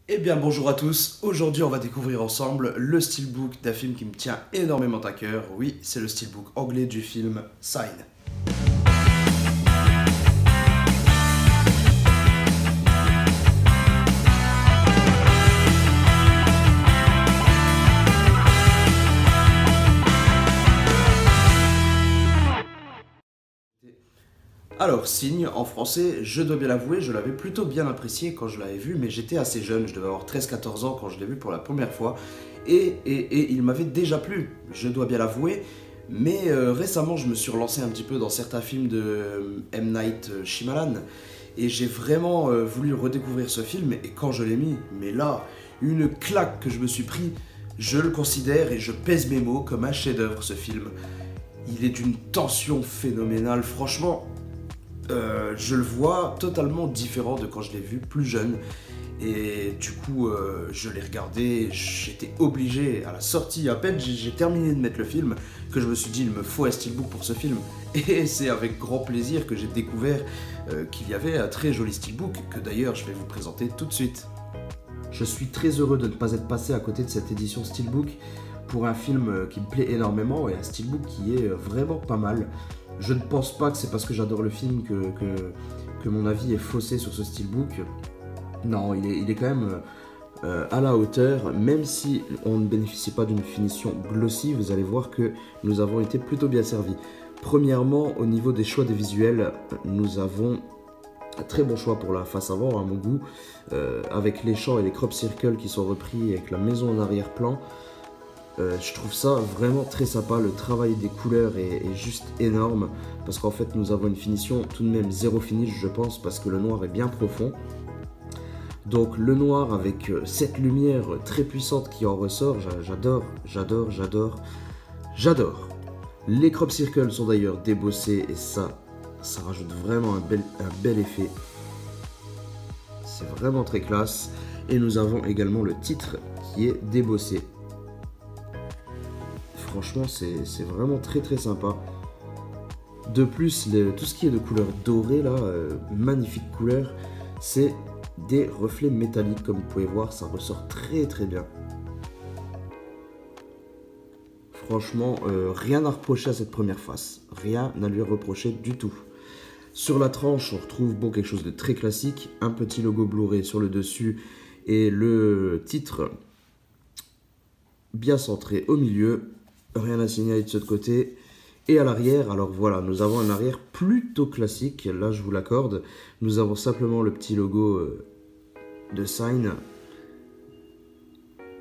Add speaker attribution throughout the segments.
Speaker 1: Eh bien bonjour à tous, aujourd'hui on va découvrir ensemble le steelbook d'un film qui me tient énormément à cœur. Oui, c'est le steelbook anglais du film Sign. Alors, Signe, en français, je dois bien l'avouer, je l'avais plutôt bien apprécié quand je l'avais vu, mais j'étais assez jeune, je devais avoir 13-14 ans quand je l'ai vu pour la première fois, et il m'avait déjà plu, je dois bien l'avouer, mais récemment je me suis relancé un petit peu dans certains films de M. Night Shyamalan, et j'ai vraiment voulu redécouvrir ce film, et quand je l'ai mis, mais là, une claque que je me suis pris, je le considère et je pèse mes mots comme un chef-d'œuvre ce film. Il est d'une tension phénoménale, franchement. Je le vois totalement différent de quand je l'ai vu plus jeune. Et du coup, je l'ai regardé, j'étais obligé, à la sortie, à peine j'ai terminé de mettre le film, que je me suis dit, il me faut un steelbook pour ce film. Et c'est avec grand plaisir que j'ai découvert qu'il y avait un très joli steelbook, que d'ailleurs je vais vous présenter tout de suite. Je suis très heureux de ne pas être passé à côté de cette édition steelbook pour un film qui me plaît énormément et un steelbook qui est vraiment pas mal. Je ne pense pas que c'est parce que j'adore le film que mon avis est faussé sur ce steelbook. Non, il est quand même à la hauteur, même si on ne bénéficie pas d'une finition glossy, vous allez voir que nous avons été plutôt bien servis. Premièrement, au niveau des choix des visuels, nous avons un très bon choix pour la face avant, à mon goût, avec les champs et les crop circles qui sont repris avec la maison en arrière-plan. Je trouve ça vraiment très sympa, le travail des couleurs est juste énorme parce qu'en fait nous avons une finition tout de même zéro finish je pense parce que le noir est bien profond. Donc le noir avec cette lumière très puissante qui en ressort, j'adore. Les crop circles sont d'ailleurs débossés et ça rajoute vraiment un bel effet. C'est vraiment très classe. Et nous avons également le titre qui est débossé. Franchement, c'est vraiment très sympa. De plus, tout ce qui est de couleur dorée, là, magnifique couleur, c'est des reflets métalliques, comme vous pouvez voir, ça ressort très bien. Franchement, rien à reprocher à cette première face, rien à lui reprocher du tout. Sur la tranche, on retrouve quelque chose de très classique, un petit logo Blu-ray sur le dessus et le titre bien centré au milieu. Rien à signaler de ce côté. Et à l'arrière, alors voilà, nous avons un arrière plutôt classique, là je vous l'accorde. Nous avons simplement le petit logo de Sign,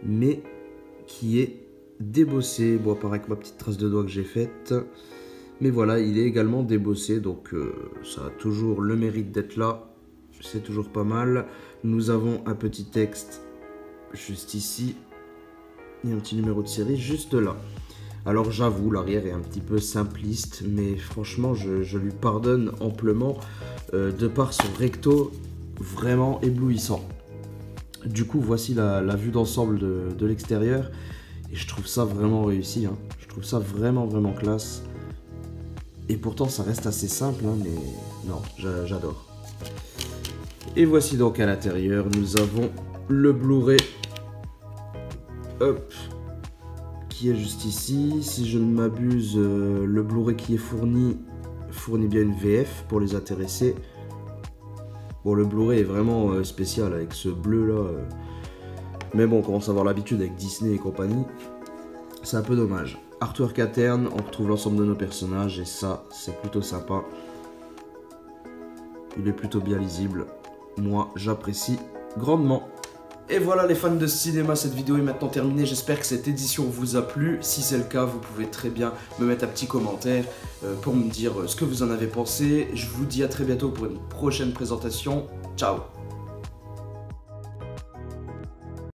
Speaker 1: mais qui est débossé. Bon, pareil avec ma petite trace de doigt que j'ai faite. Mais voilà, il est également débossé, donc ça a toujours le mérite d'être là. C'est toujours pas mal. Nous avons un petit texte juste ici. Et un petit numéro de série juste là. Alors j'avoue, l'arrière est un petit peu simpliste, mais franchement, je lui pardonne amplement de par son recto vraiment éblouissant. Du coup, voici la vue d'ensemble de l'extérieur, et je trouve ça vraiment réussi, hein. Je trouve ça vraiment classe. Et pourtant, ça reste assez simple, hein, mais non, j'adore. Et voici donc à l'intérieur, nous avons le Blu-ray. Hop. Qui est juste ici. Si je ne m'abuse, le Blu-ray qui est fournit bien une VF pour les intéressés. Bon, le Blu-ray est vraiment spécial avec ce bleu là. Mais bon, on commence à avoir l'habitude avec Disney et compagnie. C'est un peu dommage. Artwork interne, on retrouve l'ensemble de nos personnages et ça, c'est plutôt sympa. Il est plutôt bien lisible. Moi, j'apprécie grandement. Et voilà les fans de cinéma, cette vidéo est maintenant terminée, j'espère que cette édition vous a plu. Si c'est le cas, vous pouvez très bien me mettre un petit commentaire pour me dire ce que vous en avez pensé. Je vous dis à très bientôt pour une prochaine présentation. Ciao!